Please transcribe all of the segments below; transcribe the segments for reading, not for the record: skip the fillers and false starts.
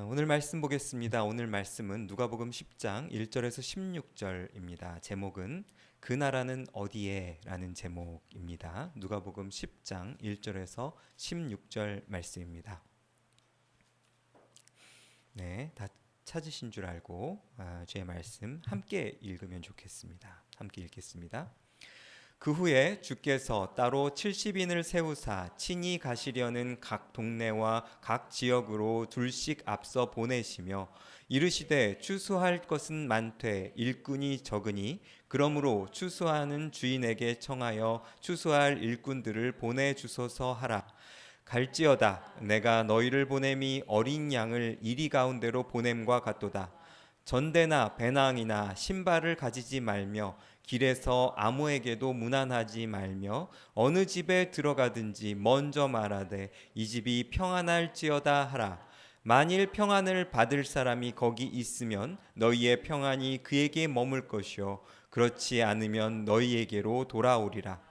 오늘 말씀 보겠습니다. 오늘 말씀은 누가복음 10장 1절에서 16절입니다. 제목은 그 나라는 어디에? 라는 제목입니다. 누가복음 10장 1절에서 16절 말씀입니다. 네, 다 찾으신 줄 알고 주의 말씀 함께 읽으면 좋겠습니다. 함께 읽겠습니다. 그 후에 주께서 따로 70인을 세우사 친히 가시려는 각 동네와 각 지역으로 둘씩 앞서 보내시며 이르시되 추수할 것은 많되 일꾼이 적으니 그러므로 추수하는 주인에게 청하여 추수할 일꾼들을 보내주소서 하라. 갈지어다 내가 너희를 보냄이 어린 양을 이리 가운데로 보냄과 같도다. 전대나 배낭이나 신발을 가지지 말며 길에서 아무에게도 문안하지 말며 어느 집에 들어가든지 먼저 말하되 이 집이 평안할지어다 하라. 만일 평안을 받을 사람이 거기 있으면 너희의 평안이 그에게 머물 것이요 그렇지 않으면 너희에게로 돌아오리라.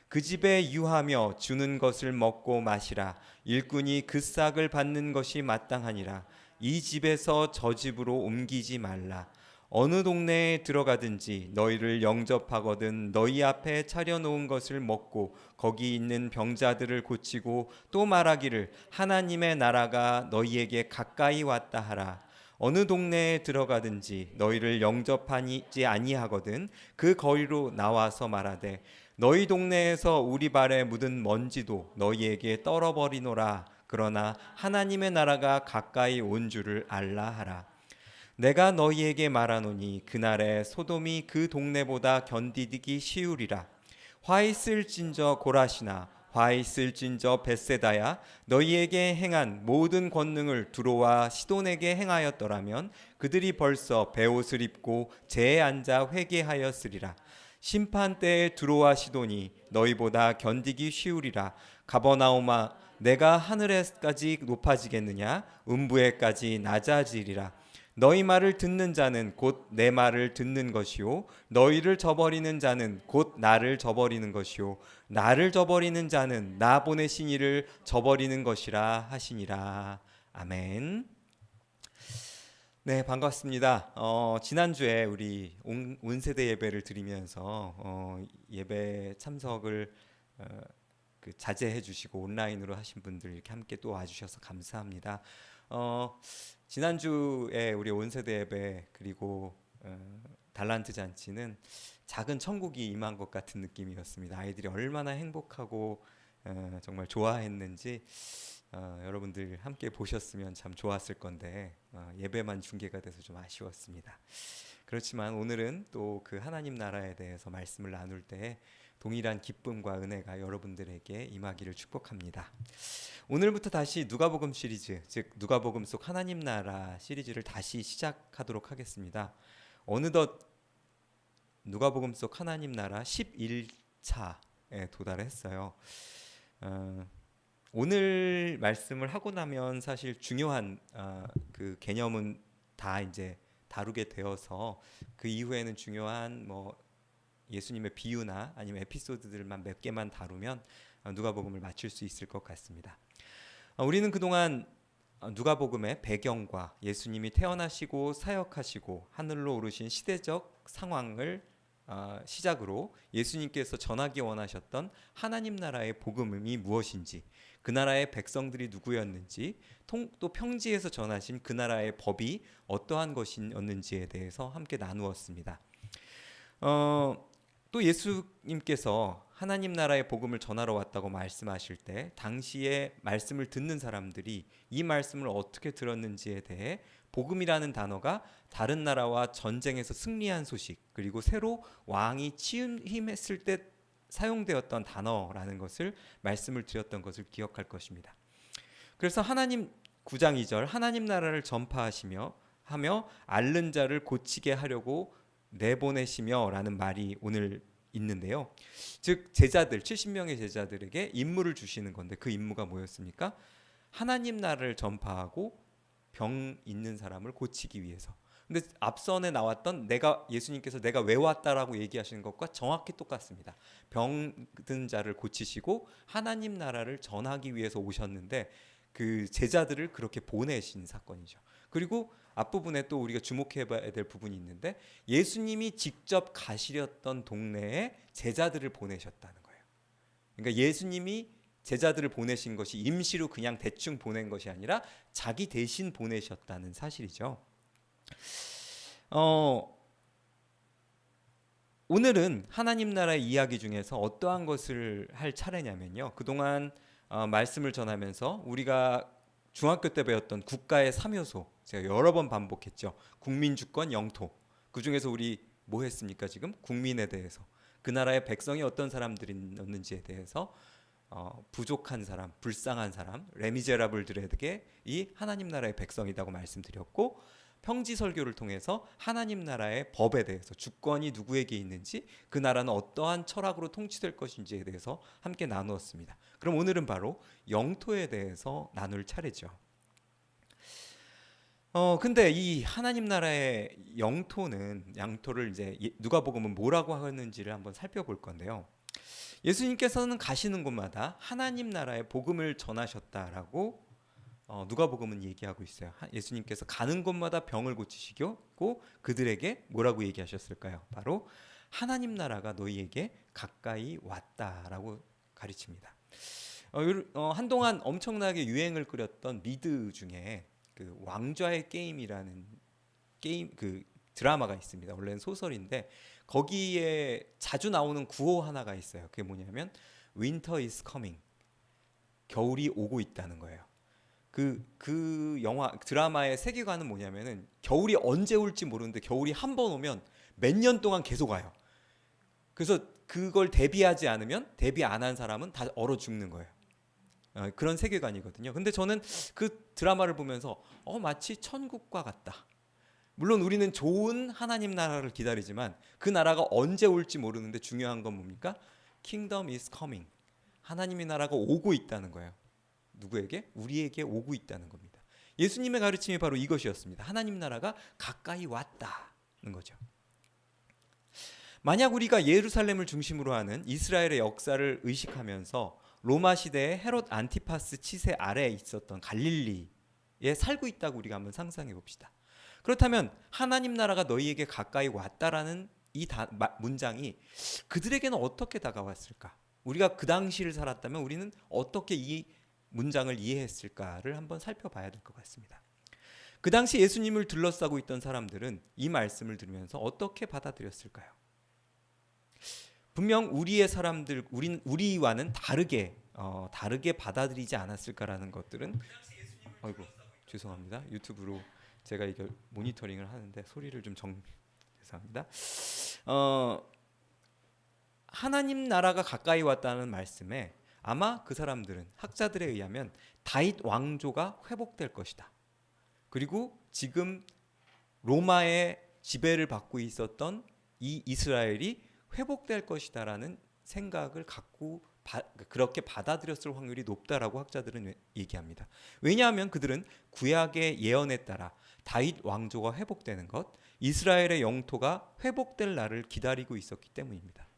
그 집에 유하며 주는 것을 먹고 마시라. 일꾼이 그 싹을 받는 것이 마땅하니라. 이 집에서 저 집으로 옮기지 말라. 어느 동네에 들어가든지 너희를 영접하거든 너희 앞에 차려놓은 것을 먹고 거기 있는 병자들을 고치고 또 말하기를 하나님의 나라가 너희에게 가까이 왔다 하라. 어느 동네에 들어가든지 너희를 영접하지 아니하거든 그 거리로 나와서 말하되 너희 동네에서 우리 발에 묻은 먼지도 너희에게 떨어버리노라. 그러나 하나님의 나라가 가까이 온 줄을 알라 하라. 내가 너희에게 말하노니 그날에 소돔이 그 동네보다 견디기 쉬우리라. 화 있을진저 고라시나 화 있을진저 벳세다야 너희에게 행한 모든 권능을 두로와 시돈에게 행하였더라면 그들이 벌써 베옷을 입고 제에 앉아 회개하였으리라. 심판 때에 두로와 시돈이 너희보다 견디기 쉬우리라. 가버나움아 내가 하늘에까지 높아지겠느냐 음부에까지 낮아지리라. 너희 말을 듣는 자는 곧 내 말을 듣는 것이요 너희를 저버리는 자는 곧 나를 저버리는 것이요 나를 저버리는 자는 나 보내신 이를 저버리는 것이라 하시니라. 아멘. 네, 반갑습니다. 지난주에 우리 온 세대 예배를 드리면서 예배 참석을 자제해 주시고 온라인으로 하신 분들 이렇게 함께 또 와주셔서 감사합니다. 지난주에 우리 온 세대 예배 그리고 달란트 잔치는 작은 천국이 임한 것 같은 느낌이었습니다. 아이들이 얼마나 행복하고 정말 좋아했는지 여러분들 함께 보셨으면 참 좋았을 건데 예배만 중계가 돼서 좀 아쉬웠습니다. 그렇지만 오늘은 또 그 하나님 나라에 대해서 말씀을 나눌 때 동일한 기쁨과 은혜가 여러분들에게 임하기를 축복합니다. 오늘부터 다시 누가복음 시리즈, 즉 누가복음 속 하나님 나라 시리즈를 다시 시작하도록 하겠습니다. 어느덧 누가복음 속 하나님 나라 11차에 도달했어요. 오늘 말씀을 하고 나면 사실 중요한 그 개념은 다 이제 다루게 되어서 그 이후에는 중요한 예수님의 비유나 아니면 에피소드들만 몇 개만 다루면 누가복음을 마칠 수 있을 것 같습니다. 우리는 그동안 누가복음의 배경과 예수님이 태어나시고 사역하시고 하늘로 오르신 시대적 상황을 시작으로 예수님께서 전하기 원하셨던 하나님 나라의 복음이 무엇인지, 그 나라의 백성들이 누구였는지, 또 평지에서 전하신 그 나라의 법이 어떠한 것이었는지에 대해서 함께 나누었습니다. 또 예수님께서 하나님 나라의 복음을 전하러 왔다고 말씀하실 때 당시에 말씀을 듣는 사람들이 이 말씀을 어떻게 들었는지에 대해 복음이라는 단어가 다른 나라와 전쟁에서 승리한 소식 그리고 새로 왕이 취임했을 때 사용되었던 단어라는 것을 말씀을 드렸던 것을 기억할 것입니다. 그래서 하나님 9장 2절 하나님 나라를 전파하시며 앓는 자를 고치게 하려고 내보내시며 라는 말이 오늘 있는데요. 즉 제자들 70명의 제자들에게 임무를 주시는 건데 그 임무가 뭐였습니까? 하나님 나라를 전파하고 병 있는 사람을 고치기 위해서. 근데 앞선에 나왔던 예수님께서 내가 왜 왔다라고 얘기하시는 것과 정확히 똑같습니다. 병든 자를 고치시고 하나님 나라를 전하기 위해서 오셨는데 그 제자들을 그렇게 보내신 사건이죠. 그리고 앞부분에 또 우리가 주목해 봐야 될 부분이 있는데 예수님이 직접 가시렸던 동네에 제자들을 보내셨다는 거예요. 그러니까 예수님이 제자들을 보내신 것이 임시로 그냥 대충 보낸 것이 아니라 자기 대신 보내셨다는 사실이죠. 오늘은 하나님 나라의 이야기 중에서 어떠한 것을 할 차례냐면요. 그동안 말씀을 전하면서 우리가 중학교 때 배웠던 국가의 3요소 제가 여러 번 반복했죠. 국민, 주권, 영토. 그 중에서 우리 뭐 했습니까? 지금 국민에 대해서 그 나라의 백성이 어떤 사람들이었는지에 대해서 부족한 사람, 불쌍한 사람, 레미제라블들에게 이 하나님 나라의 백성이라고 말씀드렸고 평지 설교를 통해서 하나님 나라의 법에 대해서 주권이 누구에게 있는지 그 나라는 어떠한 철학으로 통치될 것인지에 대해서 함께 나누었습니다. 그럼 오늘은 바로 영토에 대해서 나눌 차례죠. 근데 이 하나님 나라의 양토를 이제 누가복음은 뭐라고 하는지를 한번 살펴볼 건데요. 예수님께서는 가시는 곳마다 하나님 나라의 복음을 전하셨다라고 누가복음은 얘기하고 있어요. 예수님께서 가는 곳마다 병을 고치시고 그들에게 뭐라고 얘기하셨을까요? 바로 하나님 나라가 너희에게 가까이 왔다라고 가르칩니다. 한동안 엄청나게 유행을 끌었던 미드 중에 그 왕좌의 게임이라는 게임 그 드라마가 있습니다. 원래는 소설인데 거기에 자주 나오는 구호 하나가 있어요. 그게 뭐냐면 Winter is coming. 겨울이 오고 있다는 거예요. 그 영화 드라마의 세계관은 뭐냐면은 겨울이 언제 올지 모르는데 겨울이 한 번 오면 몇 년 동안 계속 와요. 그래서 그걸 대비하지 않으면 대비 안 한 사람은 다 얼어 죽는 거예요. 그런 세계관이거든요. 근데 저는 그 드라마를 보면서 마치 천국과 같다. 물론 우리는 좋은 하나님 나라를 기다리지만 그 나라가 언제 올지 모르는데 중요한 건 뭡니까? Kingdom is coming. 하나님의 나라가 오고 있다는 거예요. 누구에게? 우리에게 오고 있다는 겁니다. 예수님의 가르침이 바로 이것이었습니다. 하나님 나라가 가까이 왔다는 거죠. 만약 우리가 예루살렘을 중심으로 하는 이스라엘의 역사를 의식하면서 로마 시대의 헤롯 안티파스 치세 아래에 있었던 갈릴리에 살고 있다고 우리가 한번 상상해 봅시다. 그렇다면 하나님 나라가 너희에게 가까이 왔다라는 이 문장이 그들에게는 어떻게 다가왔을까? 우리가 그 당시를 살았다면 우리는 어떻게 이 문장을 이해했을까를 한번 살펴봐야 될 것 같습니다. 그 당시 예수님을 둘러싸고 있던 사람들은 이 말씀을 들으면서 어떻게 받아들였을까요? 분명 우리의 사람들, 우리와는 다르게 받아들이지 않았을까라는 것들은 죄송합니다. 유튜브로 제가 이걸 모니터링을 하는데 소리를 좀 죄송합니다. 하나님 나라가 가까이 왔다는 말씀에 아마 그 사람들은 학자들에 의하면 다윗 왕조가 회복될 것이다. 그리고 지금 로마의 지배를 받고 있었던 이 이스라엘이 회복될 것이다라는 생각을 갖고 그렇게 받아들였을 확률이 높다라고 학자들은 얘기합니다. 왜냐하면 그들은 구약의 예언에 따라 다윗 왕조가 회복되는 것, 이스라엘의 영토가 회복될 날을 기다리고 있었기 때문입니다.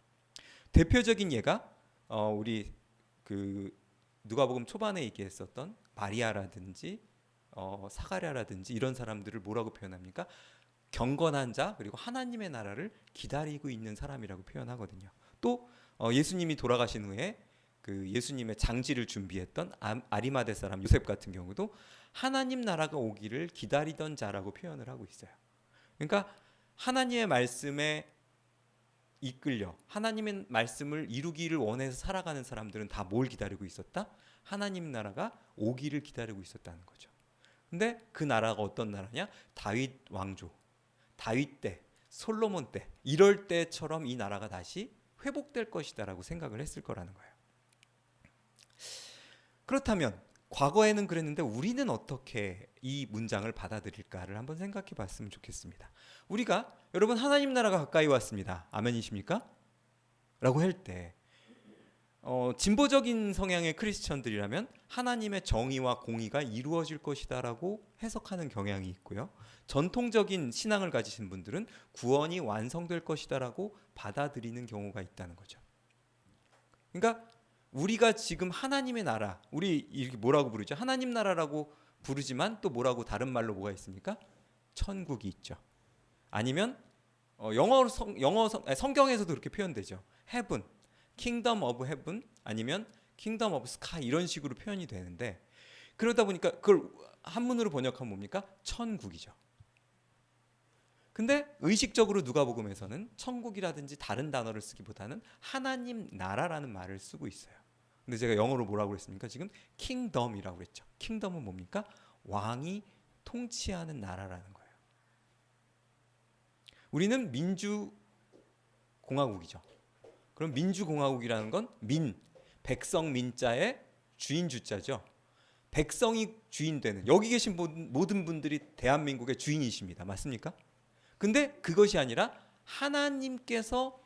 대표적인 예가 우리 누가복음 초반에 얘기했었던 마리아라든지 사가랴라든지 이런 사람들을 뭐라고 표현합니까? 경건한 자 그리고 하나님의 나라를 기다리고 있는 사람이라고 표현하거든요. 또 예수님이 돌아가신 후에 그 예수님의 장지를 준비했던 아리마대 사람 요셉 같은 경우도 하나님 나라가 오기를 기다리던 자라고 표현을 하고 있어요. 그러니까 하나님의 말씀에 이끌려 하나님의 말씀을 이루기를 원해서 살아가는 사람들은 다 뭘 기다리고 있었다? 하나님 나라가 오기를 기다리고 있었다는 거죠. 근데 그 나라가 어떤 나라냐? 다윗 왕조, 다윗 때, 솔로몬 때 이럴 때처럼 이 나라가 다시 회복될 것이다라고 생각을 했을 거라는 거예요. 그렇다면 과거에는 그랬는데 우리는 어떻게 이 문장을 받아들일까를 한번 생각해 봤으면 좋겠습니다. 우리가 여러분 하나님 나라가 가까이 왔습니다. 아멘이십니까? 라고 할 때 진보적인 성향의 크리스천들이라면 하나님의 정의와 공의가 이루어질 것이다라고 해석하는 경향이 있고요. 전통적인 신앙을 가지신 분들은 구원이 완성될 것이다라고 받아들이는 경우가 있다는 거죠. 그러니까 우리가 지금 하나님의 나라, 우리 이렇게 뭐라고 부르죠? 하나님 나라라고 부르지만 또 뭐라고 다른 말로 뭐가 있습니까? 천국이 있죠. 아니면 성경에서도 그렇게 표현되죠. heaven, kingdom of heaven 아니면 kingdom of sky 이런 식으로 표현이 되는데 그러다 보니까 그걸 한문으로 번역하면 뭡니까? 천국이죠. 근데 의식적으로 누가복음에서는 천국이라든지 다른 단어를 쓰기보다는 하나님 나라라는 말을 쓰고 있어요. 근데 제가 영어로 뭐라고 그랬습니까? 지금 킹덤이라고 그랬죠. 킹덤은 뭡니까? 왕이 통치하는 나라라는 거예요. 우리는 민주공화국이죠. 그럼 민주공화국이라는 건 백성 민자의 주인 주자죠. 백성이 주인 되는, 여기 계신 모든 분들이 대한민국의 주인이십니다. 맞습니까? 근데 그것이 아니라 하나님께서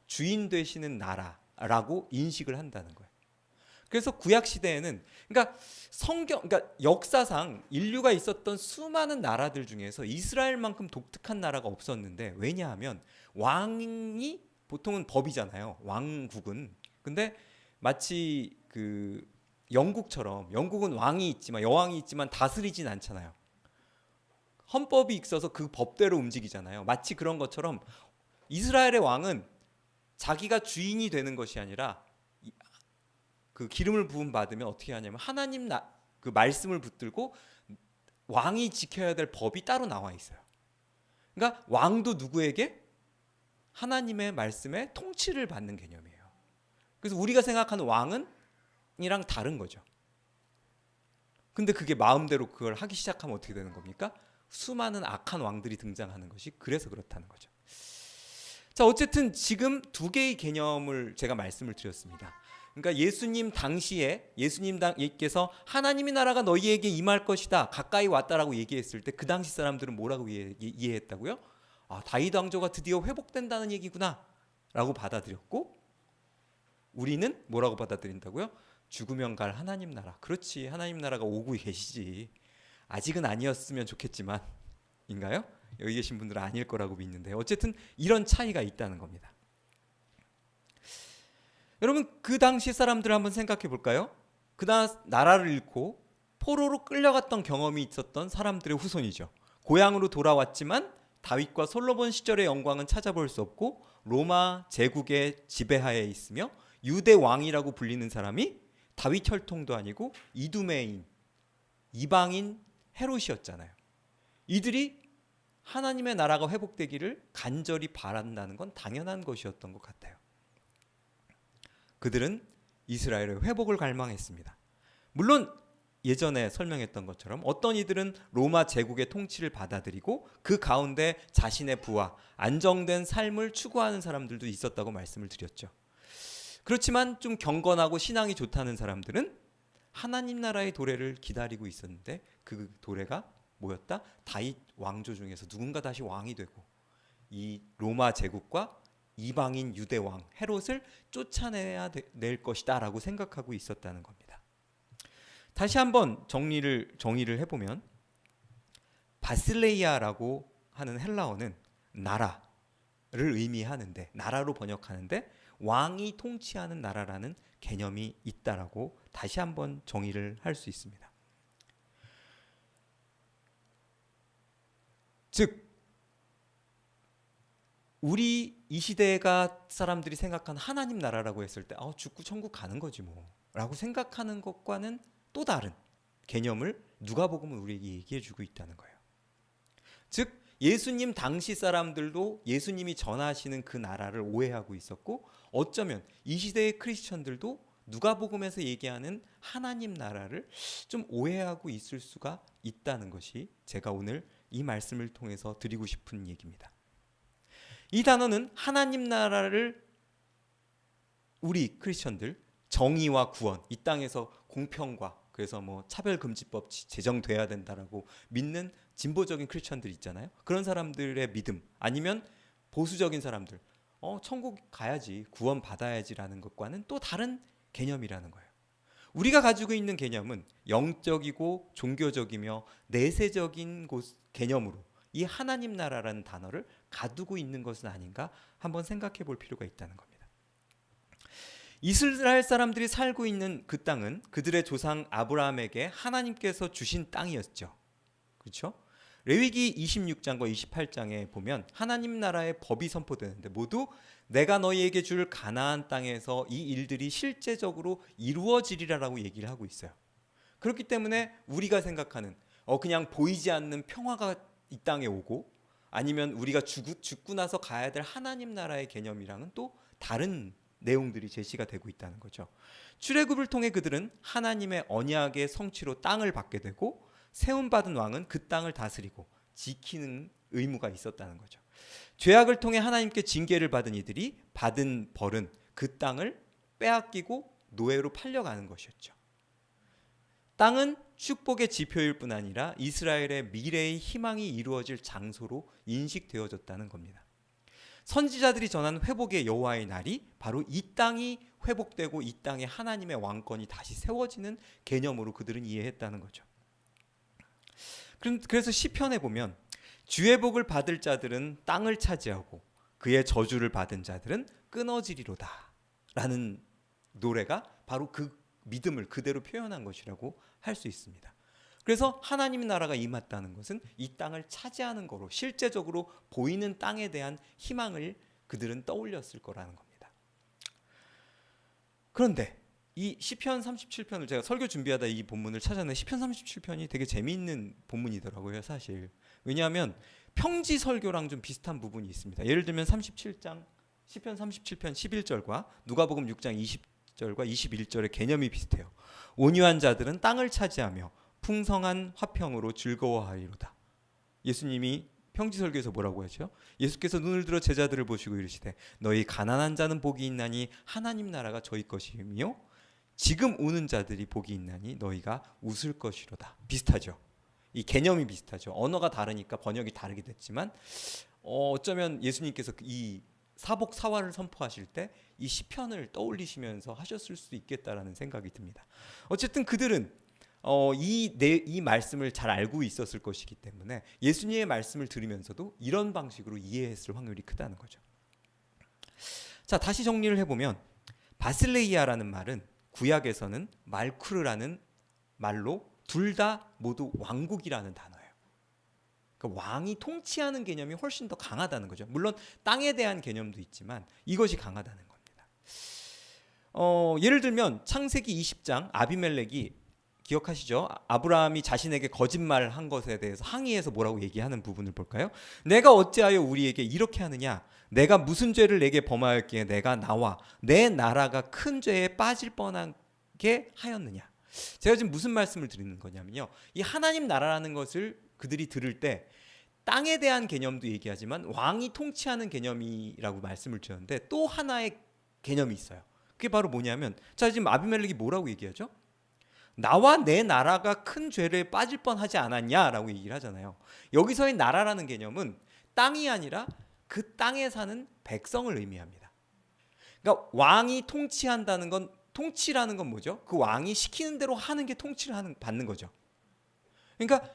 주인 되시는 나라라고 인식을 한다는 거예요. 그래서 구약 시대에는 그러니까 역사상 인류가 있었던 수많은 나라들 중에서 이스라엘만큼 독특한 나라가 없었는데, 왜냐하면 왕이 보통은 법이잖아요. 왕국은. 근데 마치 그 영국처럼, 영국은 왕이 있지만, 여왕이 있지만 다스리진 않잖아요. 헌법이 있어서 그 법대로 움직이잖아요. 마치 그런 것처럼 이스라엘의 왕은 자기가 주인이 되는 것이 아니라 그 기름을 부음 받으면 어떻게 하냐면 하나님 그 말씀을 붙들고 왕이 지켜야 될 법이 따로 나와 있어요. 그러니까 왕도 누구에게? 하나님의 말씀에 통치를 받는 개념이에요. 그래서 우리가 생각하는 왕은 이랑 다른 거죠. 근데 그게 마음대로 그걸 하기 시작하면 어떻게 되는 겁니까? 수많은 악한 왕들이 등장하는 것이 그래서 그렇다는 거죠. 자, 어쨌든 지금 두 개의 개념을 제가 말씀을 드렸습니다. 그러니까 예수님 당시에 예수님께서 하나님의 나라가 너희에게 임할 것이다, 가까이 왔다라고 얘기했을 때 그 당시 사람들은 뭐라고 이해했다고요? 아, 다윗 왕조가 드디어 회복된다는 얘기구나 라고 받아들였고, 우리는 뭐라고 받아들인다고요? 죽으면 갈 하나님 나라. 그렇지, 하나님 나라가 오고 계시지. 아직은 아니었으면 좋겠지만, 인가요? 여기 계신 분들은 아닐 거라고 믿는데, 어쨌든 이런 차이가 있다는 겁니다. 여러분, 그 당시 사람들을 한번 생각해 볼까요? 그 나라를 잃고 포로로 끌려갔던 경험이 있었던 사람들의 후손이죠. 고향으로 돌아왔지만 다윗과 솔로몬 시절의 영광은 찾아볼 수 없고 로마 제국의 지배하에 있으며 유대 왕이라고 불리는 사람이 다윗 혈통도 아니고 이두메인, 이방인 헤롯이었잖아요. 이들이 하나님의 나라가 회복되기를 간절히 바란다는 건 당연한 것이었던 것 같아요. 그들은 이스라엘의 회복을 갈망했습니다. 물론 예전에 설명했던 것처럼 어떤 이들은 로마 제국의 통치를 받아들이고 그 가운데 자신의 부와 안정된 삶을 추구하는 사람들도 있었다고 말씀을 드렸죠. 그렇지만 좀 경건하고 신앙이 좋다는 사람들은 하나님 나라의 도래를 기다리고 있었는데 그 도래가 뭐였다? 다윗 왕조 중에서 누군가 다시 왕이 되고 이 로마 제국과 이방인 유대 왕 헤롯을 쫓아내야 될 것이다 라고 생각하고 있었다는 겁니다. 다시 한번 정의를 해보면 바실레이아라고 하는 헬라어는 나라를 의미하는데, 나라로 번역하는데 왕이 통치하는 나라라는 개념이 있다라고 다시 한번 정의를 할 수 있습니다. 즉 우리 이 시대가 사람들이 생각한 하나님 나라라고 했을 때 죽고 천국 가는 거지 뭐 라고 생각하는 것과는 또 다른 개념을 누가복음은 우리에게 얘기해 주고 있다는 거예요. 즉 예수님 당시 사람들도 예수님이 전하시는 그 나라를 오해하고 있었고, 어쩌면 이 시대의 크리스천들도 누가복음에서 얘기하는 하나님 나라를 좀 오해하고 있을 수가 있다는 것이 제가 오늘 이 말씀을 통해서 드리고 싶은 얘기입니다. 이 단어는 하나님 나라를 우리 크리스천들 정의와 구원, 이 땅에서 공평과 그래서 뭐 차별금지법 제정돼야 된다라고 믿는 진보적인 크리스천들 있잖아요. 그런 사람들의 믿음, 아니면 보수적인 사람들 천국 가야지, 구원 받아야지라는 것과는 또 다른 개념이라는 거예요. 우리가 가지고 있는 개념은 영적이고 종교적이며 내세적인 개념으로 이 하나님 나라라는 단어를 가두고 있는 것은 아닌가 한번 생각해 볼 필요가 있다는 겁니다. 이스라엘 사람들이 살고 있는 그 땅은 그들의 조상 아브라함에게 하나님께서 주신 땅이었죠. 그렇죠? 레위기 26장과 28장에 보면 하나님 나라의 법이 선포되는데 모두 내가 너희에게 줄 가나안 땅에서 이 일들이 실제적으로 이루어지리라라고 얘기를 하고 있어요. 그렇기 때문에 우리가 생각하는 그냥 보이지 않는 평화가 이 땅에 오고 아니면 우리가 죽고 나서 가야 될 하나님 나라의 개념이랑은 또 다른 내용들이 제시가 되고 있다는 거죠. 출애굽을 통해 그들은 하나님의 언약의 성취로 땅을 받게 되고 세움받은 왕은 그 땅을 다스리고 지키는 의무가 있었다는 거죠. 죄악을 통해 하나님께 징계를 받은 이들이 받은 벌은 그 땅을 빼앗기고 노예로 팔려가는 것이었죠. 땅은 축복의 지표일 뿐 아니라 이스라엘의 미래의 희망이 이루어질 장소로 인식되어졌다는 겁니다. 선지자들이 전한 회복의 여호와의 날이 바로 이 땅이 회복되고 이 땅에 하나님의 왕권이 다시 세워지는 개념으로 그들은 이해했다는 거죠. 그래서 시편에 보면 주의 복을 받을 자들은 땅을 차지하고 그의 저주를 받은 자들은 끊어지리로다 라는 노래가 바로 그 믿음을 그대로 표현한 것이라고 할 수 있습니다. 그래서 하나님의 나라가 임했다는 것은 이 땅을 차지하는 거로 실제적으로 보이는 땅에 대한 희망을 그들은 떠올렸을 거라는 겁니다. 그런데 이 시편 37편을 제가 설교 준비하다 이 본문을 찾아낸 시편 37편이 되게 재미있는 본문이더라고요, 사실. 왜냐하면 평지 설교랑 좀 비슷한 부분이 있습니다. 예를 들면 37장 시편 37편 11절과 누가복음 6장 20절과 21절의 개념이 비슷해요. 온유한 자들은 땅을 차지하며 풍성한 화평으로 즐거워하리로다. 예수님이 평지설교에서 뭐라고 하죠? 예수께서 눈을 들어 제자들을 보시고 이르시되 너희 가난한 자는 복이 있나니 하나님 나라가 저희 것이며 지금 우는 자들이 복이 있나니 너희가 웃을 것이로다. 비슷하죠. 이 개념이 비슷하죠. 언어가 다르니까 번역이 다르게 됐지만 어쩌면 예수님께서 이 사복 사화를 선포하실 때 이 시편을 떠올리시면서 하셨을 수도 있겠다라는 생각이 듭니다. 어쨌든 그들은 이 말씀을 잘 알고 있었을 것이기 때문에 예수님의 말씀을 들으면서도 이런 방식으로 이해했을 확률이 크다는 거죠. 자, 다시 정리를 해보면 바실레이아라는 말은 구약에서는 말쿠르라는 말로 둘 다 모두 왕국이라는 단어예요. 그러니까 왕이 통치하는 개념이 훨씬 더 강하다는 거죠. 물론 땅에 대한 개념도 있지만 이것이 강하다는 겁니다. 예를 들면 창세기 20장 아비멜렉이 기억하시죠? 아브라함이 자신에게 거짓말한 것에 대해서 항의해서 뭐라고 얘기하는 부분을 볼까요? 내가 어찌하여 우리에게 이렇게 하느냐? 내가 무슨 죄를 내게 범하였기에 내가 나와 내 나라가 큰 죄에 빠질 뻔하게 하였느냐? 제가 지금 무슨 말씀을 드리는 거냐면요. 이 하나님 나라라는 것을 그들이 들을 때 땅에 대한 개념도 얘기하지만 왕이 통치하는 개념이라고 말씀을 드렸는데 또 하나의 개념이 있어요. 그게 바로 뭐냐면 자, 지금 아비멜렉이 뭐라고 얘기하죠? 나와 내 나라가 큰 죄를 빠질 뻔하지 않았냐라고 얘기를 하잖아요. 여기서의 나라라는 개념은 땅이 아니라 그 땅에 사는 백성을 의미합니다. 그러니까 왕이 통치한다는 건 통치라는 건 뭐죠? 그 왕이 시키는 대로 하는 게 통치를 받는 거죠. 그러니까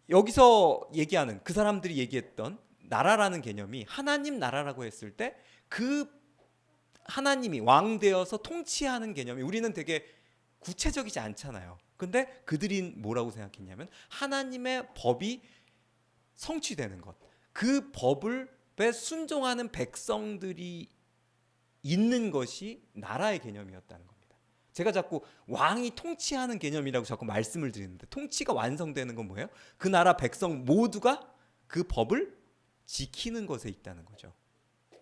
여기서 얘기하는 그 사람들이 얘기했던 나라라는 개념이 하나님 나라라고 했을 때 그 하나님이 왕 되어서 통치하는 개념이 우리는 되게 구체적이지 않잖아요. 근데 그들이 뭐라고 생각했냐면 하나님의 법이 성취되는 것, 그 법에 순종하는 백성들이 있는 것이 나라의 개념이었다는 겁니다. 제가 자꾸 왕이 통치하는 개념이라고 자꾸 말씀을 드리는데 통치가 완성되는 건 뭐예요? 그 나라 백성 모두가 그 법을 지키는 것에 있다는 거죠.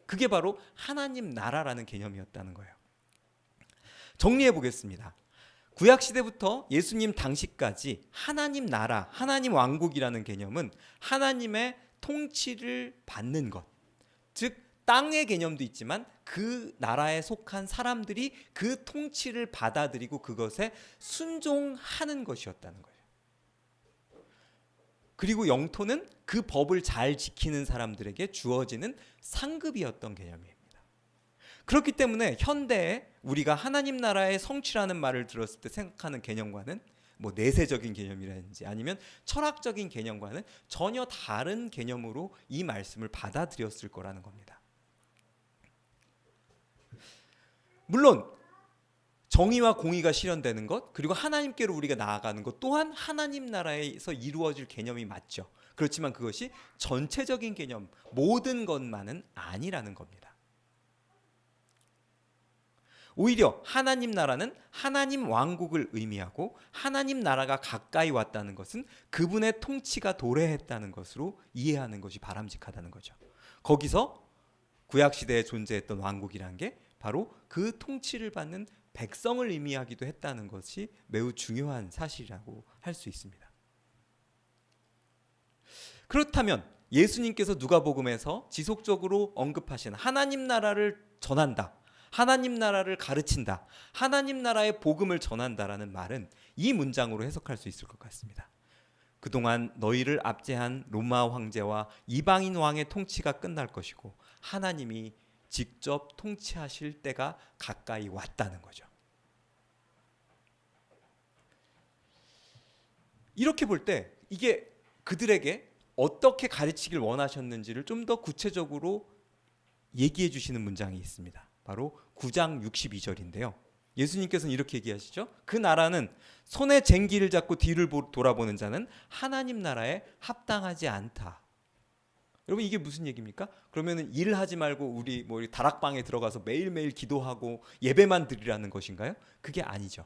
그게 바로 하나님 나라라는 개념이었다는 거예요. 정리해 보겠습니다. 구약 시대부터 예수님 당시까지 하나님 나라, 하나님 왕국이라는 개념은 하나님의 통치를 받는 것, 즉 땅의 개념도 있지만 그 나라에 속한 사람들이 그 통치를 받아들이고 그것에 순종하는 것이었다는 거예요. 그리고 영토는 그 법을 잘 지키는 사람들에게 주어지는 상급이었던 개념입니다. 그렇기 때문에 현대에 우리가 하나님 나라의 성취라는 말을 들었을 때 생각하는 개념과는 뭐 내세적인 개념이라든지 아니면 철학적인 개념과는 전혀 다른 개념으로 이 말씀을 받아들였을 거라는 겁니다. 물론 정의와 공의가 실현되는 것, 그리고 하나님께로 우리가 나아가는 것 또한 하나님 나라에서 이루어질 개념이 맞죠. 그렇지만 그것이 전체적인 개념, 모든 것만은 아니라는 겁니다. 오히려 하나님 나라는 하나님 왕국을 의미하고, 하나님 나라가 가까이 왔다는 것은 그분의 통치가 도래했다는 것으로 이해하는 것이 바람직하다는 거죠. 거기서 구약시대에 존재했던 왕국이란 게 바로 그 통치를 받는 백성을 의미하기도 했다는 것이 매우 중요한 사실이라고 할 수 있습니다. 그렇다면 예수님께서 누가복음에서 지속적으로 언급하신 하나님 나라를 전한다, 하나님 나라를 가르친다, 하나님 나라의 복음을 전한다라는 말은 이 문장으로 해석할 수 있을 것 같습니다. 그동안 너희를 압제한 로마 황제와 이방인 왕의 통치가 끝날 것이고 하나님이 직접 통치하실 때가 가까이 왔다는 거죠. 이렇게 볼 때 이게 그들에게 어떻게 가르치길 원하셨는지를 좀 더 구체적으로 얘기해 주시는 문장이 있습니다. 바로 9장 62절인데요. 예수님께서는 이렇게 얘기하시죠. 그 나라는 손에 쟁기를 잡고 뒤를 돌아보는 자는 하나님 나라에 합당하지 않다. 여러분 이게 무슨 얘기입니까? 그러면은 일하지 말고 우리 다락방에 들어가서 매일매일 기도하고 예배만 드리라는 것인가요? 그게 아니죠.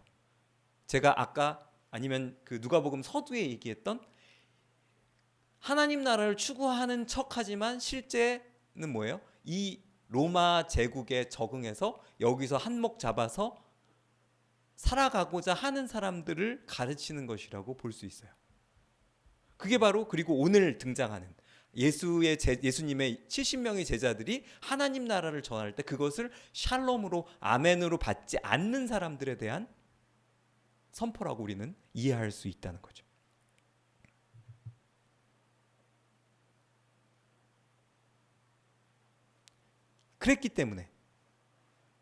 제가 아까 아니면 그 누가복음 서두에 얘기했던 하나님 나라를 추구하는 척하지만 실제는 뭐예요? 이 로마 제국에 적응해서 여기서 한몫 잡아서 살아가고자 하는 사람들을 가르치는 것이라고 볼 수 있어요. 그게 바로 그리고 오늘 등장하는 예수님의 70명의 제자들이 하나님 나라를 전할 때 그것을 샬롬으로 아멘으로 받지 않는 사람들에 대한 선포라고 우리는 이해할 수 있다는 거죠. 그랬기 때문에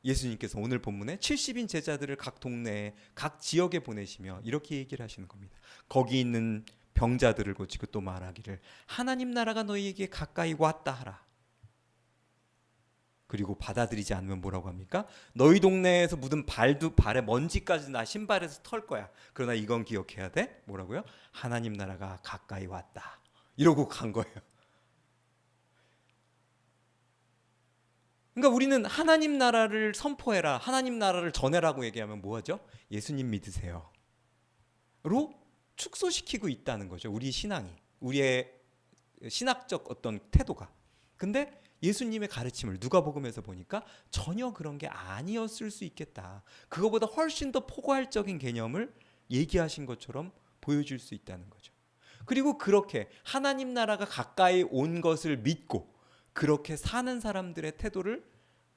예수님께서 오늘 본문에 70인 제자들을 각 동네에 각 지역에 보내시며 이렇게 얘기를 하시는 겁니다. 거기 있는 병자들을 고치고 또 말하기를 하나님 나라가 너희에게 가까이 왔다 하라. 그리고 받아들이지 않으면 뭐라고 합니까? 너희 동네에서 묻은 발에 먼지까지 나 신발에서 털 거야. 그러나 이건 기억해야 돼. 뭐라고요? 하나님 나라가 가까이 왔다. 이러고 간 거예요. 그러니까 우리는 하나님 나라를 선포해라, 하나님 나라를 전해라고 얘기하면 뭐하죠? 예수님 믿으세요 로 축소시키고 있다는 거죠. 우리 신앙이, 우리의 신학적 어떤 태도가. 근데 예수님의 가르침을 누가복음에서 보니까 전혀 그런 게 아니었을 수 있겠다. 그거보다 훨씬 더 포괄적인 개념을 얘기하신 것처럼 보여줄 수 있다는 거죠. 그리고 그렇게 하나님 나라가 가까이 온 것을 믿고 그렇게 사는 사람들의 태도를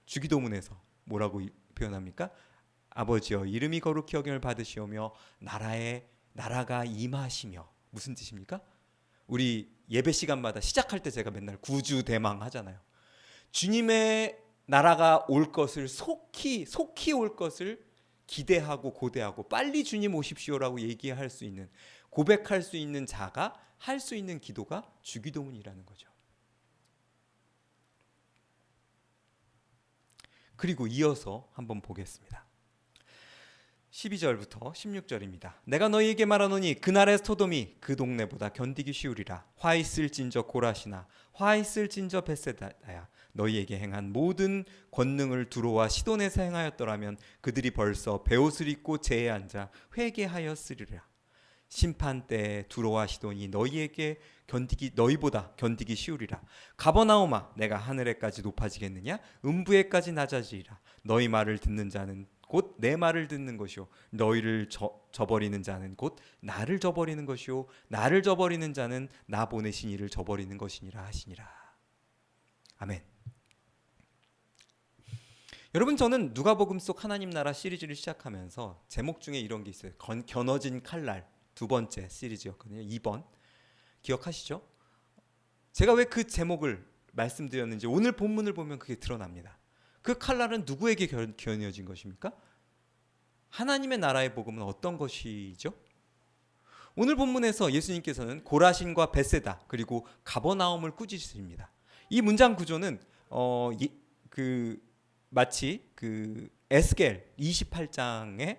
주기도문에서 뭐라고 표현합니까? 아버지여 이름이 거룩히 여김을 받으시오며 나라가 임하시며. 무슨 뜻입니까? 우리 예배 시간마다 시작할 때 제가 맨날 구주대망 하잖아요. 주님의 나라가 올 것을 속히 올 것을 기대하고 고대하고 빨리 주님 오십시오라고 얘기할 수 있는, 고백할 수 있는 자가 할 수 있는 기도가 주기도문이라는 거죠. 그리고 이어서 한번 보겠습니다. 12절부터 16절입니다. 내가 너희에게 말하노니 그날의 소돔이 그 동네보다 견디기 쉬우리라. 화 있을진저 고라시나 화 있을진저 벳세다야. 너희에게 행한 모든 권능을 두로와 시돈에서 행하였더라면 그들이 벌써 베옷을 입고 제에 앉아 회개하였으리라. 심판 때에 두로와 시돈이 너희보다 견디기 쉬우리라. 가버나움아 내가 하늘에까지 높아지겠느냐? 음부에까지 낮아지리라. 너희 말을 듣는 자는 곧 내 말을 듣는 것이요 너희를 저버리는 자는 곧 나를 저버리는 것이요 나를 저버리는 자는 나 보내신 이를 저버리는 것이니라 하시니라. 아멘. 여러분 저는 누가복음 속 하나님 나라 시리즈를 시작하면서 제목 중에 이런 게 있어요. 겨눠진 칼날. 두 번째 시리즈였거든요. 2번 기억하시죠? 제가 왜 그 제목을 말씀드렸는지 오늘 본문을 보면 그게 드러납니다. 그 칼날은 누구에게 겨누어진 것입니까? 하나님의 나라의 복음은 어떤 것이죠? 오늘 본문에서 예수님께서는 고라신과 벳세다 그리고 가버나움을 꾸짖으십니다. 이 문장 구조는 마치 그 에스겔 28장에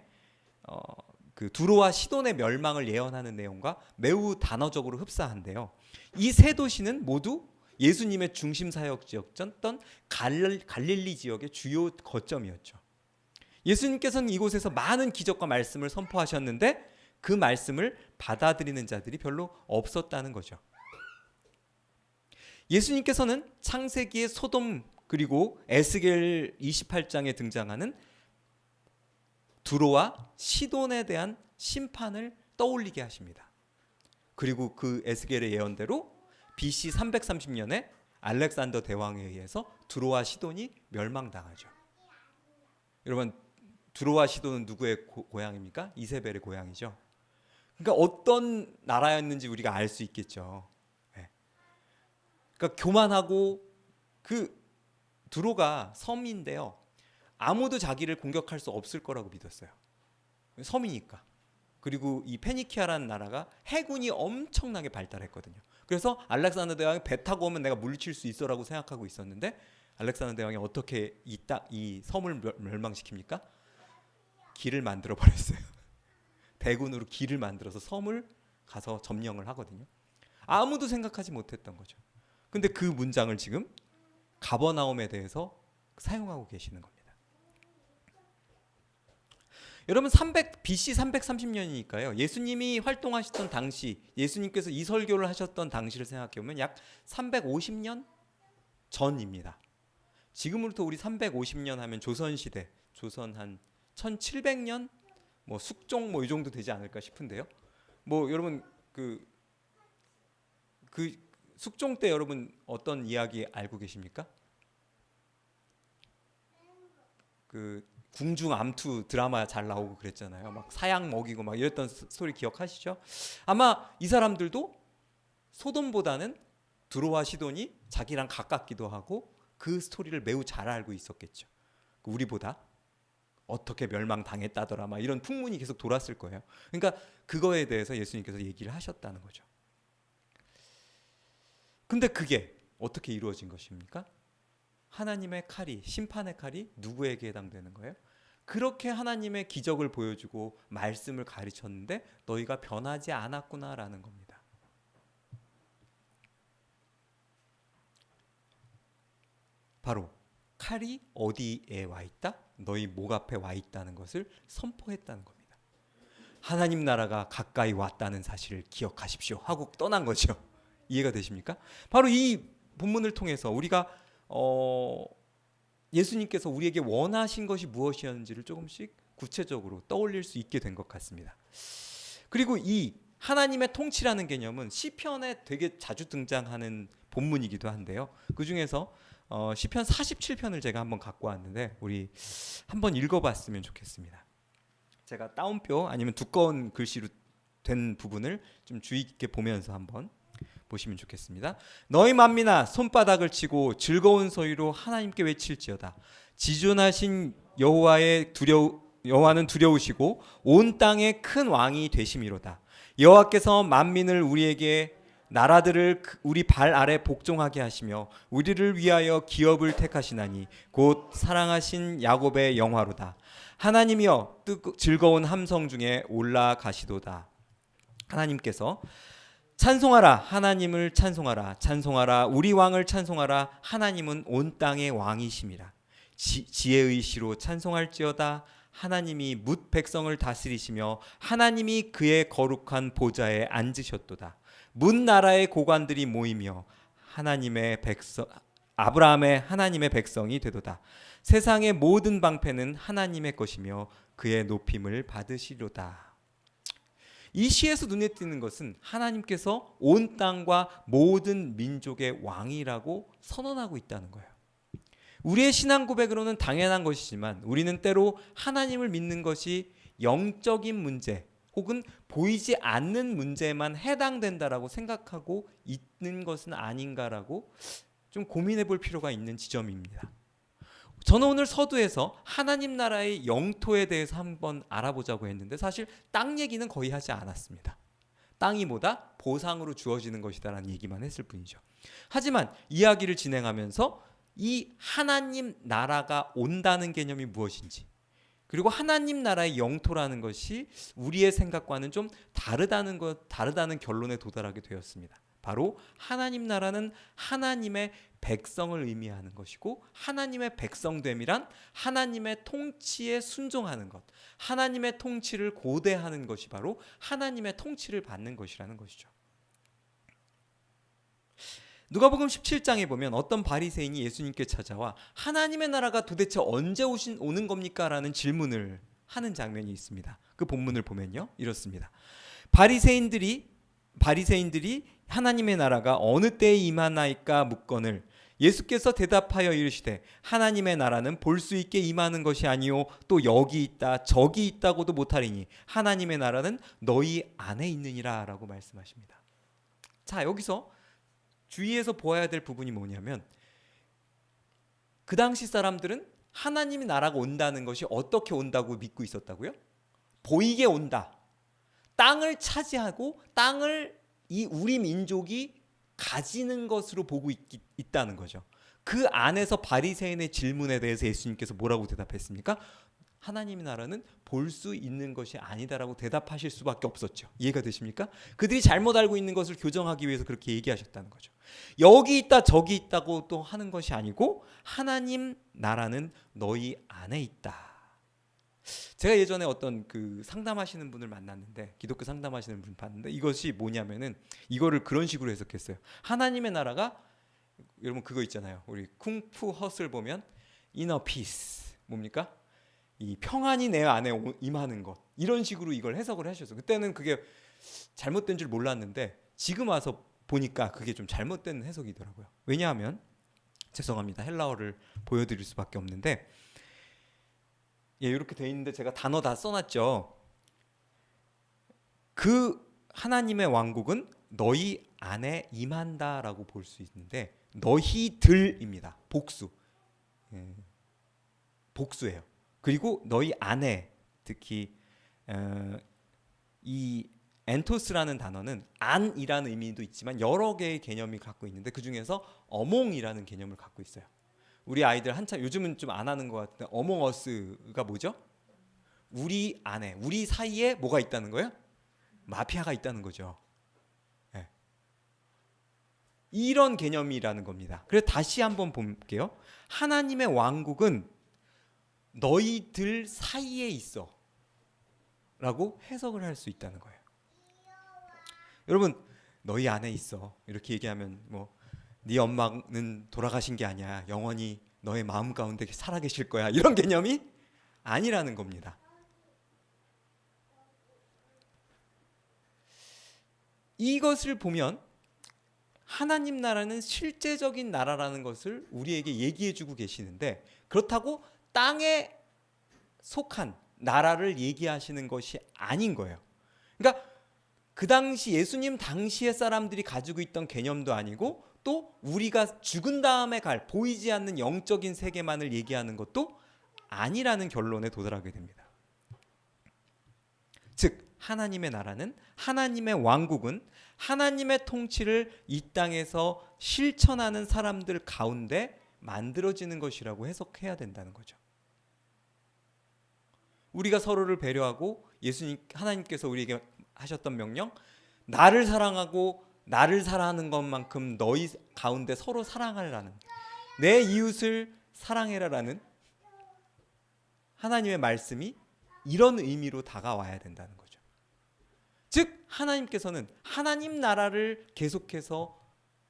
그 두로와 시돈의 멸망을 예언하는 내용과 매우 단어적으로 흡사한데요. 이 세 도시는 모두 예수님의 중심 사역지였던 갈릴리 지역의 주요 거점이었죠. 예수님께서는 이곳에서 많은 기적과 말씀을 선포하셨는데 그 말씀을 받아들이는 자들이 별로 없었다는 거죠. 예수님께서는 창세기의 소돔 그리고 에스겔 28장에 등장하는 두로와 시돈에 대한 심판을 떠올리게 하십니다. 그리고 그 에스겔의 예언대로 BC 330년에 알렉산더 대왕에 의해서 두로와 시돈이 멸망당하죠. 여러분, 두로와 시돈은 누구의 고향입니까? 이세벨의 고향이죠. 그러니까 어떤 나라였는지 우리가 알 수 있겠죠. 네. 그러니까 교만하고 그 두로가 섬인데요. 아무도 자기를 공격할 수 없을 거라고 믿었어요. 섬이니까. 그리고 이 페니키아라는 나라가 해군이 엄청나게 발달했거든요. 그래서 알렉산더 대왕이 배 타고 오면 내가 물리칠 수 있어라고 생각하고 있었는데 알렉산더 대왕이 어떻게 이 섬을 멸망시킵니까? 길을 만들어 버렸어요. 대군으로 길을 만들어서 섬을 가서 점령을 하거든요. 아무도 생각하지 못했던 거죠. 근데 그 문장을 지금 가버나움에 대해서 사용하고 계시는 겁니다. 여러분 BC 330년이니까요. 예수님이 활동하셨던 당시, 예수님께서 이 설교를 하셨던 당시를 생각해 보면 약 350년 전입니다. 지금으로부터 우리 350년 하면 조선시대, 조선 한 1700년, 뭐 숙종 뭐 이 정도 되지 않을까 싶은데요. 뭐 여러분 그 숙종 때 여러분 어떤 이야기 알고 계십니까? 그 궁중 암투 드라마 잘 나오고 그랬잖아요. 막 사약 먹이고 막 이랬던 스토리 기억하시죠? 아마 이 사람들도 소돔보다는 두로와 시돈이 자기랑 가깝기도 하고 그 스토리를 매우 잘 알고 있었겠죠. 우리보다 어떻게 멸망당했다더라 막 이런 풍문이 계속 돌았을 거예요. 그러니까 그거에 대해서 예수님께서 얘기를 하셨다는 거죠. 근데 그게 어떻게 이루어진 것입니까? 하나님의 칼이, 심판의 칼이 누구에게 해당되는 거예요? 그렇게 하나님의 기적을 보여주고 말씀을 가르쳤는데 너희가 변하지 않았구나라는 겁니다. 바로 칼이 어디에 와 있다? 너희 목 앞에 와 있다는 것을 선포했다는 겁니다. 하나님 나라가 가까이 왔다는 사실을 기억하십시오 하고 떠난 거죠. 이해가 되십니까? 바로 이 본문을 통해서 우리가 예수님께서 우리에게 원하신 것이 무엇이었는지를 조금씩 구체적으로 떠올릴 수 있게 된 것 같습니다. 그리고 이 하나님의 통치라는 개념은 시편에 되게 자주 등장하는 본문이기도 한데요. 그 중에서 시편 47편을 제가 한번 갖고 왔는데 우리 한번 읽어봤으면 좋겠습니다. 제가 따옴표 아니면 두꺼운 글씨로 된 부분을 좀 주의 깊게 보면서 한번 보시면 좋겠습니다. 너희 만민아 손바닥을 치고 즐거운 소리로 하나님께 외칠지어다. 지존하신 여호와는 두려우시고 온 땅의 큰 왕이 되심이로다. 여호와께서 만민을 우리에게 나라들을 우리 발 아래 복종하게 하시며 우리를 위하여 기업을 택하시나니 곧 사랑하신 야곱의 영화로다. 하나님이여 즐거운 함성 중에 올라가시도다. 하나님께서 찬송하라 하나님을 찬송하라 찬송하라 우리 왕을 찬송하라 하나님은 온 땅의 왕이심이라. 지혜의 시로 찬송할지어다. 하나님이 뭇 백성을 다스리시며 하나님이 그의 거룩한 보좌에 앉으셨도다. 문 나라의 고관들이 모이며 하나님의 백성 아브라함의 하나님의 백성이 되도다. 세상의 모든 방패는 하나님의 것이며 그의 높임을 받으시로다. 이 시에서 눈에 띄는 것은 하나님께서 온 땅과 모든 민족의 왕이라고 선언하고 있다는 거예요. 우리의 신앙 고백으로는 당연한 것이지만 우리는 때로 하나님을 믿는 것이 영적인 문제 혹은 보이지 않는 문제에만 해당된다라고 생각하고 있는 것은 아닌가라고 좀 고민해 볼 필요가 있는 지점입니다. 저는 오늘 서두에서 하나님 나라의 영토에 대해서 한번 알아보자고 했는데 사실 땅 얘기는 거의 하지 않았습니다. 땅이 뭐다? 보상으로 주어지는 것이다라는 얘기만 했을 뿐이죠. 하지만 이야기를 진행하면서 이 하나님 나라가 온다는 개념이 무엇인지 그리고 하나님 나라의 영토라는 것이 우리의 생각과는 좀 다르다는 결론에 도달하게 되었습니다. 바로 하나님 나라는 하나님의 백성을 의미하는 것이고, 하나님의 백성됨이란 하나님의 통치에 순종하는 것, 하나님의 통치를 고대하는 것이 바로 하나님의 통치를 받는 것이라는 것이죠. 누가복음 17장에 보면 어떤 바리새인이 예수님께 찾아와 하나님의 나라가 도대체 언제 오는 겁니까? 라는 질문을 하는 장면이 있습니다. 그 본문을 보면요, 이렇습니다. 바리새인들이 하나님의 나라가 어느 때에 임하나이까 묻거늘 예수께서 대답하여 이르시되 하나님의 나라는 볼 수 있게 임하는 것이 아니요 또 여기 있다 저기 있다고도 못하리니 하나님의 나라는 너희 안에 있느니라 라고 말씀하십니다. 자, 여기서 주의해서 보아야 될 부분이 뭐냐면, 그 당시 사람들은 하나님의 나라가 온다는 것이 어떻게 온다고 믿고 있었다고요? 보이게 온다. 땅을 차지하고 땅을 이 우리 민족이 가지는 것으로 보고 있다는 거죠. 그 안에서 바리새인의 질문에 대해서 예수님께서 뭐라고 대답했습니까? 하나님의 나라는 볼 수 있는 것이 아니다라고 대답하실 수밖에 없었죠. 이해가 되십니까? 그들이 잘못 알고 있는 것을 교정하기 위해서 그렇게 얘기하셨다는 거죠. 여기 있다 저기 있다고 또 하는 것이 아니고 하나님 나라는 너희 안에 있다. 제가 예전에 어떤 그 상담하시는 분을 만났는데, 기독교 상담하시는 분 봤는데, 이것이 뭐냐면은 이거를 그런 식으로 해석했어요. 하나님의 나라가, 여러분 그거 있잖아요. 우리 쿵푸 헛을 보면 inner peace 뭡니까? 이 평안이 내 안에 임하는 것, 이런 식으로 이걸 해석을 하셨어요. 그때는 그게 잘못된 줄 몰랐는데 지금 와서 보니까 그게 좀 잘못된 해석이더라고요. 왜냐하면, 죄송합니다, 헬라어를 보여드릴 수밖에 없는데, 예, 이렇게 돼 있는데 제가 단어 다 써놨죠. 그 하나님의 왕국은 너희 안에 임한다라고 볼 수 있는데, 너희들입니다. 복수, 복수예요. 그리고 너희 안에, 특히 이 엔토스라는 단어는 안이라는 의미도 있지만 여러 개의 개념이 갖고 있는데, 그 중에서 어몽이라는 개념을 갖고 있어요. 우리 아이들 한참 요즘은 좀 안 하는 것 같은데, 어몽어스가 뭐죠? 우리 안에, 우리 사이에 뭐가 있다는 거예요? 마피아가 있다는 거죠. 네. 이런 개념이라는 겁니다. 그래서 다시 한번 볼게요. 하나님의 왕국은 너희들 사이에 있어 라고 해석을 할 수 있다는 거예요. 여러분, 너희 안에 있어 이렇게 얘기하면 네 엄마는 돌아가신 게 아니야, 영원히 너의 마음 가운데 살아계실 거야, 이런 개념이 아니라는 겁니다. 이것을 보면 하나님 나라는 실제적인 나라라는 것을 우리에게 얘기해주고 계시는데, 그렇다고 땅에 속한 나라를 얘기하시는 것이 아닌 거예요. 그러니까 그 당시 예수님 당시의 사람들이 가지고 있던 개념도 아니고, 또 우리가 죽은 다음에 갈 보이지 않는 영적인 세계만을 얘기하는 것도 아니라는 결론에 도달하게 됩니다. 즉 하나님의 나라는, 하나님의 왕국은 하나님의 통치를 이 땅에서 실천하는 사람들 가운데 만들어지는 것이라고 해석해야 된다는 거죠. 우리가 서로를 배려하고, 하나님께서 우리에게 하셨던 명령, 나를 사랑하고 나를 사랑하는 것만큼 너희 가운데 서로 사랑하라는, 내 이웃을 사랑해라라는 하나님의 말씀이 이런 의미로 다가와야 된다는 거죠. 즉 하나님께서는 하나님 나라를 계속해서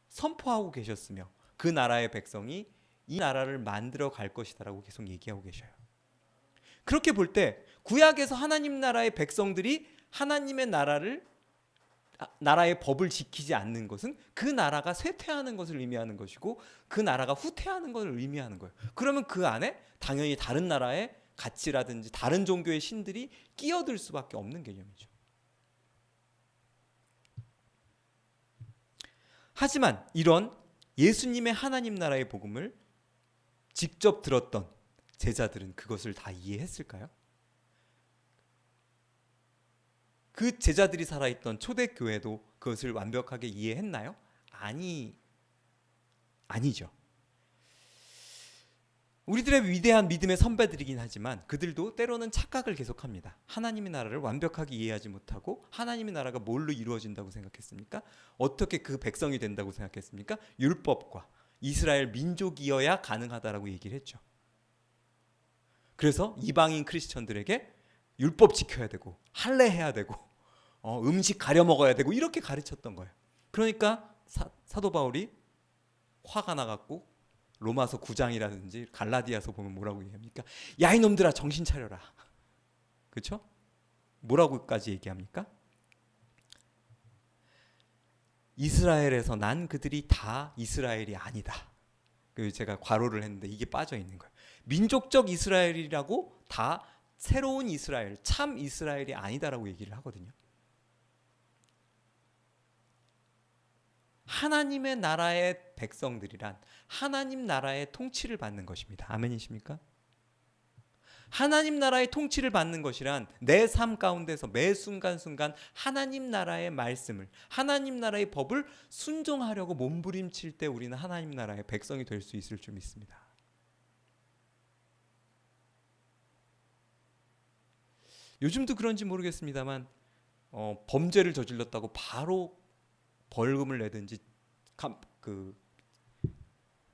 선포하고 계셨으며, 그 나라의 백성이 이 나라를 만들어 갈 것이다라고 계속 얘기하고 계셔요. 그렇게 볼 때 구약에서 하나님 나라의 백성들이 하나님의 나라의 법을 지키지 않는 것은 그 나라가 쇠퇴하는 것을 의미하는 것이고, 그 나라가 후퇴하는 것을 의미하는 거예요. 그러면 그 안에 당연히 다른 나라의 가치라든지 다른 종교의 신들이 끼어들 수밖에 없는 개념이죠. 하지만 이런 예수님의 하나님 나라의 복음을 직접 들었던 제자들은 그것을 다 이해했을까요? 그 제자들이 살아있던 초대교회도 그것을 완벽하게 이해했나요? 아니죠. 우리들의 위대한 믿음의 선배들이긴 하지만 그들도 때로는 착각을 계속합니다. 하나님의 나라를 완벽하게 이해하지 못하고 하나님의 나라가 뭘로 이루어진다고 생각했습니까? 어떻게 그 백성이 된다고 생각했습니까? 율법과 이스라엘 민족이어야 가능하다라고 얘기를 했죠. 그래서 이방인 크리스천들에게 율법 지켜야 되고 할례해야 되고 음식 가려 먹어야 되고 이렇게 가르쳤던 거예요. 그러니까 사도 바울이 화가 나갖고 로마서 9장이라든지 갈라디아서 보면 뭐라고 얘기합니까? 야 이놈들아 정신 차려라. 그렇죠? 뭐라고까지 얘기합니까? 이스라엘에서 난 그들이 다 이스라엘이 아니다. 제가 괄호를 했는데 이게 빠져 있는 거예요. 민족적 이스라엘이라고 다 새로운 이스라엘, 참 이스라엘이 아니다라고 얘기를 하거든요. 하나님의 나라의 백성들이란 하나님 나라의 통치를 받는 것입니다. 아멘이십니까? 하나님 나라의 통치를 받는 것이란 내 삶 가운데서 매 순간순간 하나님 나라의 말씀을, 하나님 나라의 법을 순종하려고 몸부림칠 때 우리는 하나님 나라의 백성이 될 수 있을 줄 믿습니다. 요즘도 그런지 모르겠습니다만 범죄를 저질렀다고 바로 벌금을 내든지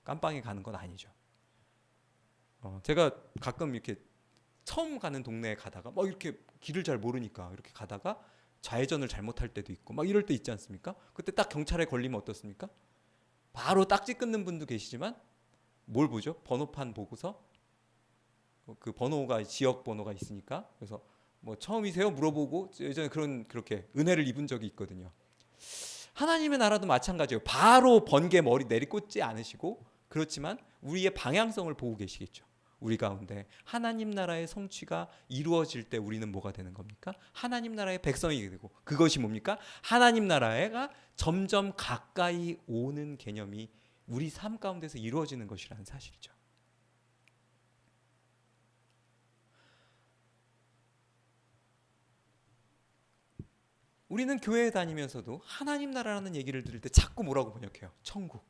깜빵에 가는 건 아니죠. 제가 가끔 이렇게 처음 가는 동네에 가다가 막 이렇게 길을 잘 모르니까 이렇게 가다가 좌회전을 잘못할 때도 있고 막 이럴 때 있지 않습니까? 그때 딱 경찰에 걸리면 어떻습니까? 바로 딱지 끊는 분도 계시지만 뭘 보죠? 번호판 보고서 그 번호가 지역 번호가 있으니까 그래서 뭐 처음이세요? 물어보고 예전에 그렇게 은혜를 입은 적이 있거든요. 하나님의 나라도 마찬가지예요. 바로 번개 머리 내리꽂지 않으시고 그렇지만 우리의 방향성을 보고 계시겠죠. 우리 가운데 하나님 나라의 성취가 이루어질 때 우리는 뭐가 되는 겁니까? 하나님 나라의 백성이 되고 그것이 뭡니까? 하나님 나라가 점점 가까이 오는 개념이 우리 삶 가운데서 이루어지는 것이라는 사실이죠. 우리는 교회에 다니면서도 하나님 나라라는 얘기를 들을 때 자꾸 뭐라고 번역해요? 천국,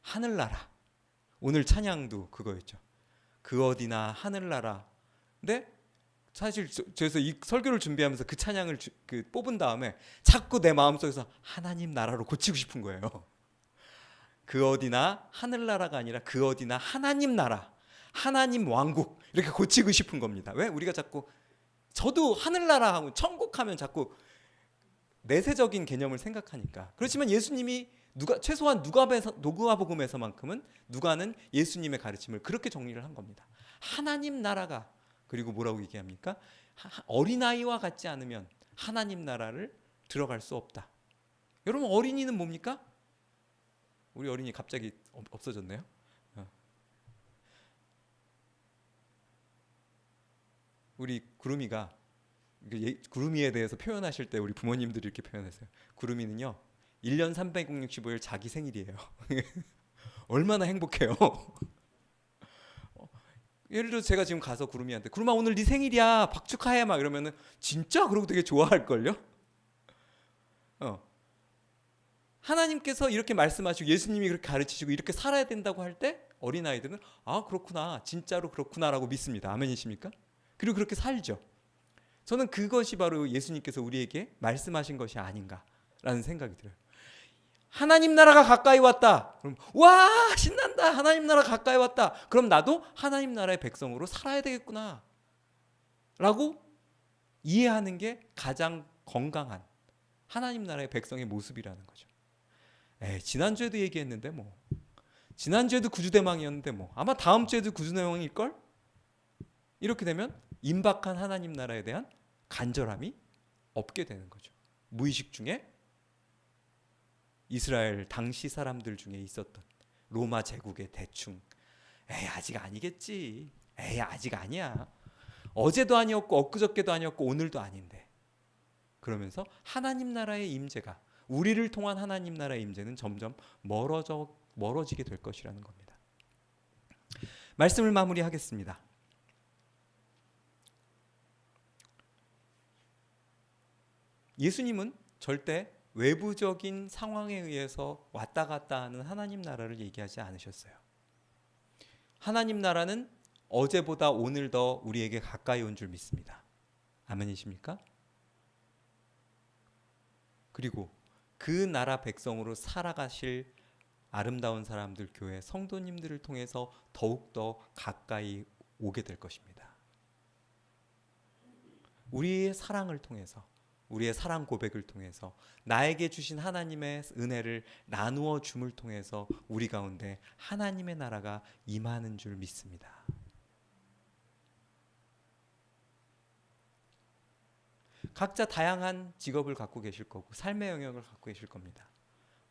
하늘나라. 오늘 찬양도 그거였죠. 그 어디나 하늘나라. 근데 사실 그래서 이 설교를 준비하면서 그 찬양을 뽑은 다음에 자꾸 내 마음속에서 하나님 나라로 고치고 싶은 거예요. 그 어디나 하늘나라가 아니라 그 어디나 하나님 나라, 하나님 왕국 이렇게 고치고 싶은 겁니다. 왜? 우리가 자꾸 저도 하늘나라 하고 천국 하면 자꾸 내세적인 개념을 생각하니까. 그렇지만 예수님이 최소한 누가복음에서만큼은 누가는 예수님의 가르침을 그렇게 정리를 한 겁니다. 하나님 나라가 그리고 뭐라고 얘기합니까? 어린아이와 같지 않으면 하나님 나라를 들어갈 수 없다. 여러분 어린이는 뭡니까? 우리 어린이 갑자기 없어졌네요. 우리 구름이가 구름이에 대해서 표현하실 때 우리 부모님들이 이렇게 표현하세요. 구름이는요 1년 365일 자기 생일이에요. 얼마나 행복해요. 예를 들어 제가 지금 가서 구름이한테 구름아 오늘 네 생일이야 박 축하해 막 이러면은 진짜 그러고 되게 좋아할걸요. 하나님께서 이렇게 말씀하시고 예수님이 그렇게 가르치시고 이렇게 살아야 된다고 할 때 어린아이들은 아 그렇구나 진짜로 그렇구나라고 믿습니다. 아멘이십니까? 그리고 그렇게 살죠. 저는 그것이 바로 예수님께서 우리에게 말씀하신 것이 아닌가라는 생각이 들어요. 하나님 나라가 가까이 왔다. 그럼 와 신난다. 하나님 나라 가까이 왔다. 그럼 나도 하나님 나라의 백성으로 살아야 되겠구나 라고 이해하는 게 가장 건강한 하나님 나라의 백성의 모습이라는 거죠. 지난주에도 얘기했는데 지난주에도 구주대망이었는데 아마 다음 주에도 구주대망일걸? 이렇게 되면 임박한 하나님 나라에 대한 간절함이 없게 되는 거죠. 무의식 중에 이스라엘 당시 사람들 중에 있었던 로마 제국의 대충 아직 아니겠지. 아직 아니야. 어제도 아니었고 엊그저께도 아니었고 오늘도 아닌데. 그러면서 하나님 나라의 임재가 우리를 통한 하나님 나라의 임재는 점점 멀어지게 될 것이라는 겁니다. 말씀을 마무리하겠습니다. 예수님은 절대 외부적인 상황에 의해서 왔다 갔다 하는 하나님 나라를 얘기하지 않으셨어요. 하나님 나라는 어제보다 오늘 더 우리에게 가까이 온 줄 믿습니다. 아멘이십니까? 그리고 그 나라 백성으로 살아가실 아름다운 사람들 교회 성도님들을 통해서 더욱더 가까이 오게 될 것입니다. 우리의 사랑을 통해서, 우리의 사랑 고백을 통해서, 나에게 주신 하나님의 은혜를 나누어 줌을 통해서 우리 가운데 하나님의 나라가 임하는 줄 믿습니다. 각자 다양한 직업을 갖고 계실 거고 삶의 영역을 갖고 계실 겁니다.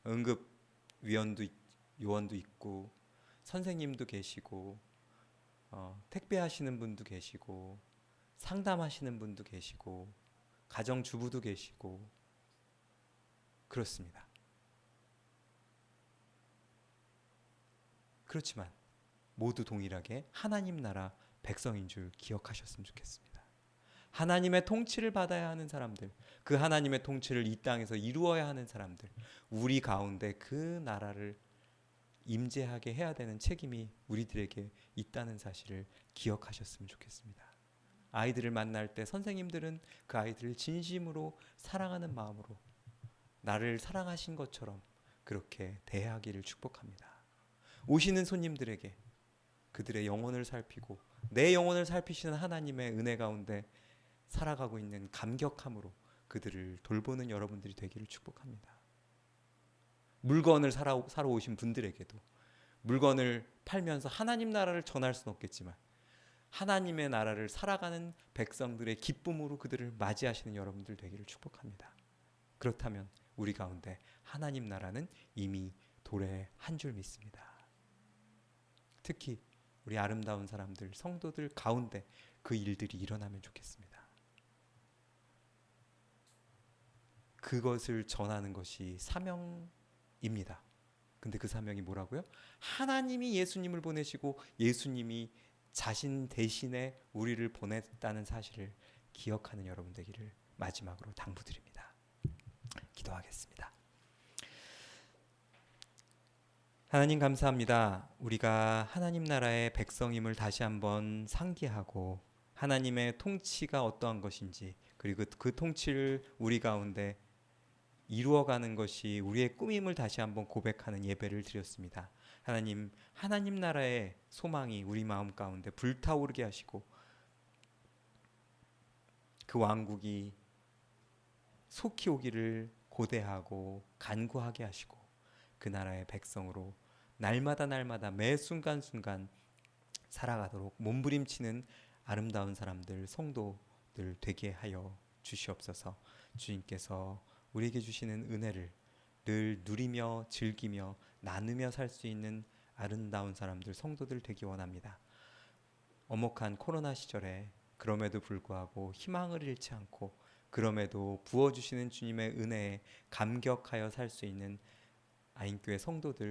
응급 요원도 있고 선생님도 계시고 택배하시는 분도 계시고 상담하시는 분도 계시고 가정주부도 계시고 그렇습니다. 그렇지만 모두 동일하게 하나님 나라 백성인 줄 기억하셨으면 좋겠습니다. 하나님의 통치를 받아야 하는 사람들, 그 하나님의 통치를 이 땅에서 이루어야 하는 사람들, 우리 가운데 그 나라를 임재하게 해야 되는 책임이 우리들에게 있다는 사실을 기억하셨으면 좋겠습니다. 아이들을 만날 때 선생님들은 그 아이들을 진심으로 사랑하는 마음으로 나를 사랑하신 것처럼 그렇게 대하기를 축복합니다. 오시는 손님들에게 그들의 영혼을 살피고 내 영혼을 살피시는 하나님의 은혜 가운데 살아가고 있는 감격함으로 그들을 돌보는 여러분들이 되기를 축복합니다. 물건을 사러 오신 분들에게도 물건을 팔면서 하나님 나라를 전할 수는 없겠지만 하나님의 나라를 살아가는 백성들의 기쁨으로 그들을 맞이하시는 여러분들 되기를 축복합니다. 그렇다면 우리 가운데 하나님 나라는 이미 도래한 줄 믿습니다. 특히 우리 아름다운 사람들, 성도들 가운데 그 일들이 일어나면 좋겠습니다. 그것을 전하는 것이 사명입니다. 근데 그 사명이 뭐라고요? 하나님이 예수님을 보내시고 예수님이 자신 대신에 우리를 보냈다는 사실을 기억하는 여러분 되기를 마지막으로 당부드립니다. 기도하겠습니다. 하나님 감사합니다. 우리가 하나님 나라의 백성임을 다시 한번 상기하고 하나님의 통치가 어떠한 것인지 그리고 그 통치를 우리 가운데 이루어가는 것이 우리의 꿈임을 다시 한번 고백하는 예배를 드렸습니다. 하나님 나라의 소망이 우리 마음 가운데 불타오르게 하시고 그 왕국이 속히 오기를 고대하고 간구하게 하시고 그 나라의 백성으로 날마다 매 순간순간 살아가도록 몸부림치는 아름다운 사람들, 성도들 되게 하여 주시옵소서. 주님께서 우리에게 주시는 은혜를 늘 누리며 즐기며 나누며 살 수 있는 아름다운 사람들, 성도들 되기 원합니다. 엄혹한 코로나 시절에 그럼에도 불구하고 희망을 잃지 않고 그럼에도 부어주시는 주님의 은혜에 감격하여 살 수 있는 아인교회 성도들